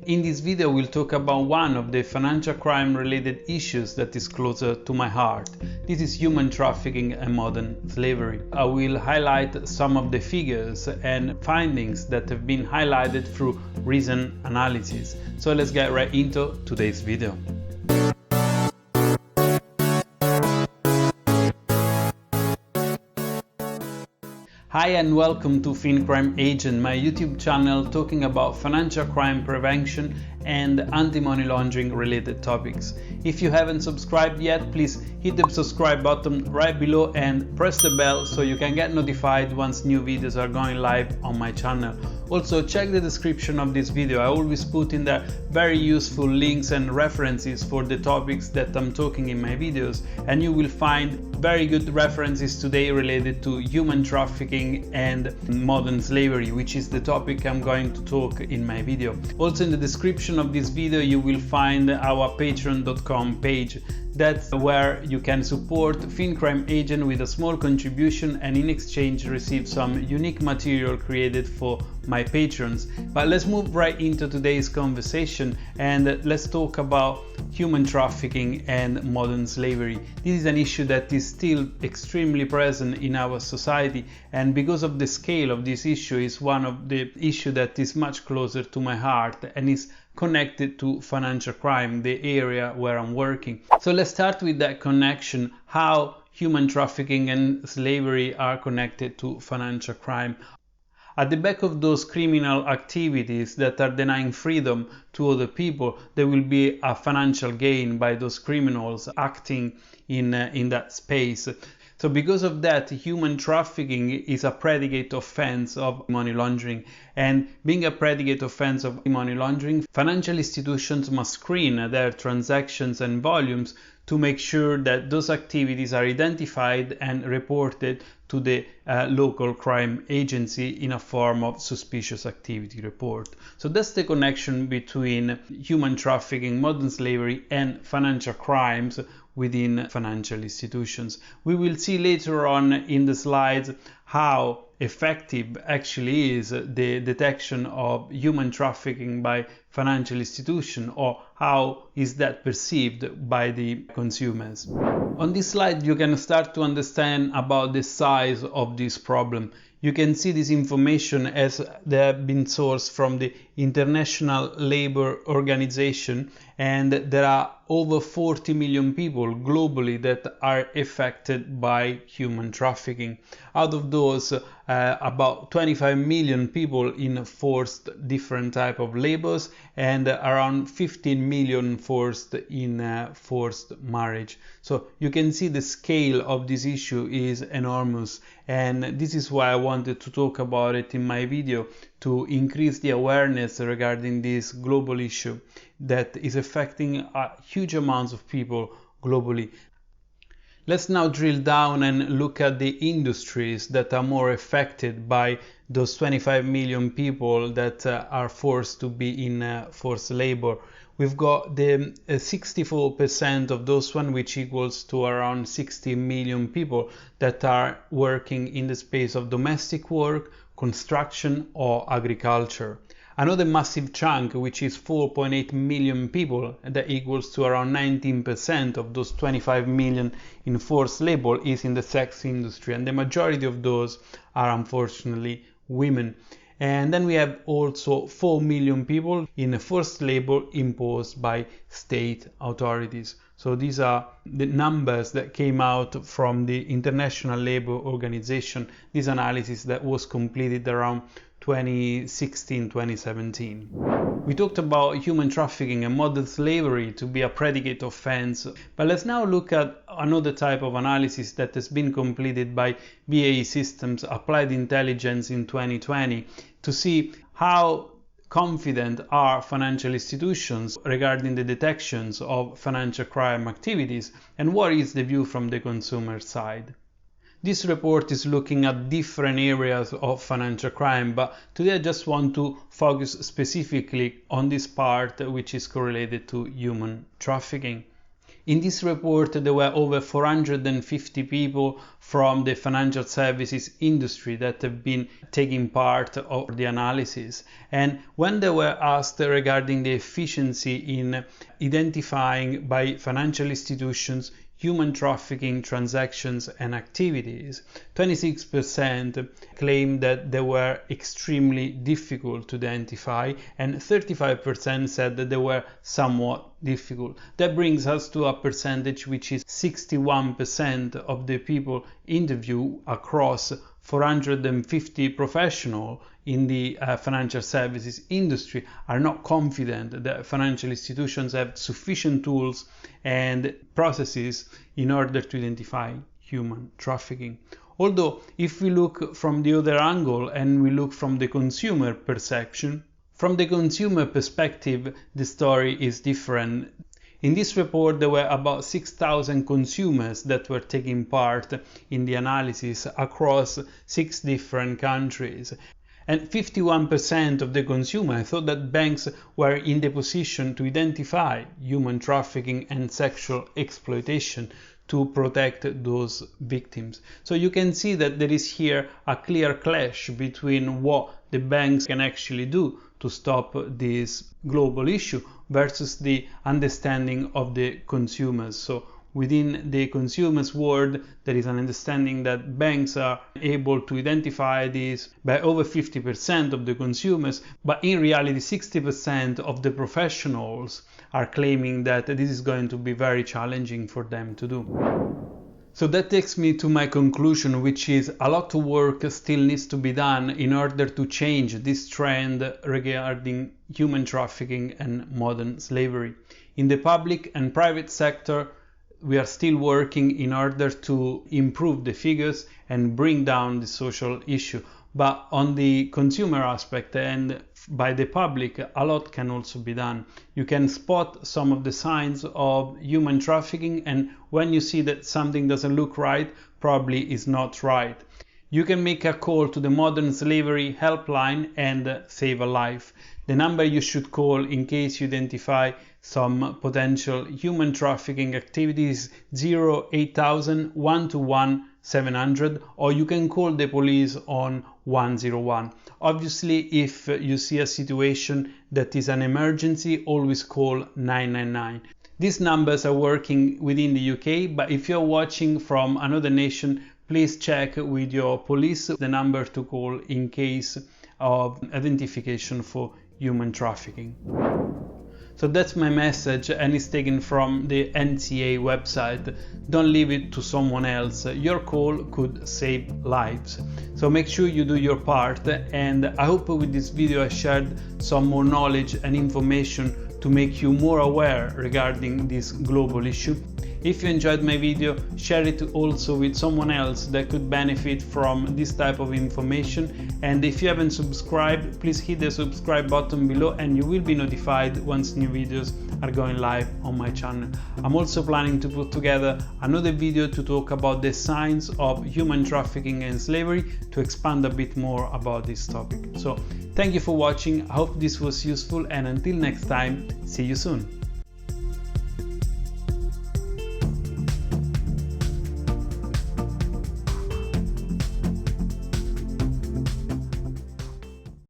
In this video we'll talk about one of the financial crime related issues that is closer to my heart. This is human trafficking and modern slavery. I will highlight some of the figures and findings that have been highlighted through recent analysis. So let's get right into today's video. Hi and welcome to Crime Agent, my YouTube channel talking about financial crime prevention and anti-money laundering related topics. If you haven't subscribed yet, please hit the subscribe button right below and press the bell so you can get notified once new videos are going live on my channel. Also, check the description of this video. I always put in there very useful links and references for the topics that I'm talking in my videos, and you will find very good references today related to human trafficking and modern slavery, which is the topic I'm going to talk in my video. Also, in the description of this video you will find our patreon.com page. That's where you can support Crime Agent with a small contribution and in exchange receive some unique material created for my patrons. But let's move right into today's conversation and let's talk about human trafficking and modern slavery. This is an issue that is still extremely present in our society, and because of the scale of this issue is one of the issues that is much closer to my heart and is connected to financial crime, the area where I'm working. So let's start with that connection, how human trafficking and slavery are connected to financial crime. At the back of those criminal activities that are denying freedom to other people, there will be a financial gain by those criminals acting in that space. So because of that, human trafficking is a predicate offense of money laundering. And being a predicate offense of money laundering, financial institutions must screen their transactions and volumes to make sure that those activities are identified and reported to the local crime agency in a form of suspicious activity report. So that's the connection between human trafficking, modern slavery, and financial crimes within financial institutions. We will see later on in the slides how effective actually is the detection of human trafficking by financial institutions, or how is that perceived by the consumers. On this slide you can start to understand about the size of this problem. You can see this information as they have been sourced from the International Labour Organization, and there are over 40 million people globally that are affected by human trafficking. Out of those, about 25 million people in forced different type of labors, and around 15 million forced in forced marriage. So you can see the scale of this issue is enormous, and this is why I wanted to talk about it in my video, to increase the awareness regarding this global issue that is affecting huge amounts of people globally. Let's now drill down and look at the industries that are more affected by those 25 million people that are forced to be in forced labor. We've got the 64% of those one, which equals to around 60 million people that are working in the space of domestic work, construction or agriculture. Another massive chunk, which is 4.8 million people, that equals to around 19% of those 25 million in forced labor, is in the sex industry, and the majority of those are unfortunately women. And then we have also 4 million people in forced labor imposed by state authorities. So these are the numbers that came out from the International Labour Organization, this analysis that was completed around 2016-2017. We talked about human trafficking and modern slavery to be a predicate offense, but let's now look at another type of analysis that has been completed by BAE Systems Applied Intelligence in 2020 to see how confident are financial institutions regarding the detections of financial crime activities, and what is the view from the consumer side. This report is looking at different areas of financial crime, but today I just want to focus specifically on this part which is correlated to human trafficking. In this report there were over 450 people from the financial services industry that have been taking part of the analysis. And when they were asked regarding the efficiency in identifying by financial institutions human trafficking transactions and activities, 26% claimed that they were extremely difficult to identify, and 35% said that they were somewhat difficult. That brings us to a percentage which is 61% of the people interviewed across 450 professionals in the financial services industry are not confident that financial institutions have sufficient tools and processes in order to identify human trafficking. Although, if we look from the other angle and we look from the consumer perception, from the consumer perspective, the story is different. In this report, there were about 6,000 consumers that were taking part in the analysis across 6 different countries. And 51% of the consumers thought that banks were in the position to identify human trafficking and sexual exploitation to protect those victims. So you can see that there is here a clear clash between what the banks can actually do to stop this global issue versus the understanding of the consumers. So within the consumers' world, there is an understanding that banks are able to identify this by over 50% of the consumers, but in reality 60% of the professionals are claiming that this is going to be very challenging for them to do. So that takes me to my conclusion, which is a lot of work still needs to be done in order to change this trend regarding human trafficking and modern slavery. In the public and private sector, we are still working in order to improve the figures and bring down the social issue. But on the consumer aspect and by the public, a lot can also be done. You can spot some of the signs of human trafficking, and when you see that something doesn't look right, probably is not right. You can make a call to the Modern Slavery Helpline and save a life. The number you should call in case you identify some potential human trafficking activities 08000 121 700, or you can call the police on 101. Obviously, if you see a situation that is an emergency, always call 999. These numbers are working within the UK, but if you're watching from another nation, please check with your police the number to call in case of identification for human trafficking. So that's my message, and it's taken from the NCA website. Don't leave it to someone else. Your call could save lives. So make sure you do your part, and I hope with this video I shared some more knowledge and information to make you more aware regarding this global issue. If you enjoyed my video, share it also with someone else that could benefit from this type of information. And if you haven't subscribed, please hit the subscribe button below and you will be notified once new videos are going live on my channel. I'm also planning to put together another video to talk about the signs of human trafficking and slavery to expand a bit more about this topic. So thank you for watching. I hope this was useful, and until next time, see you soon.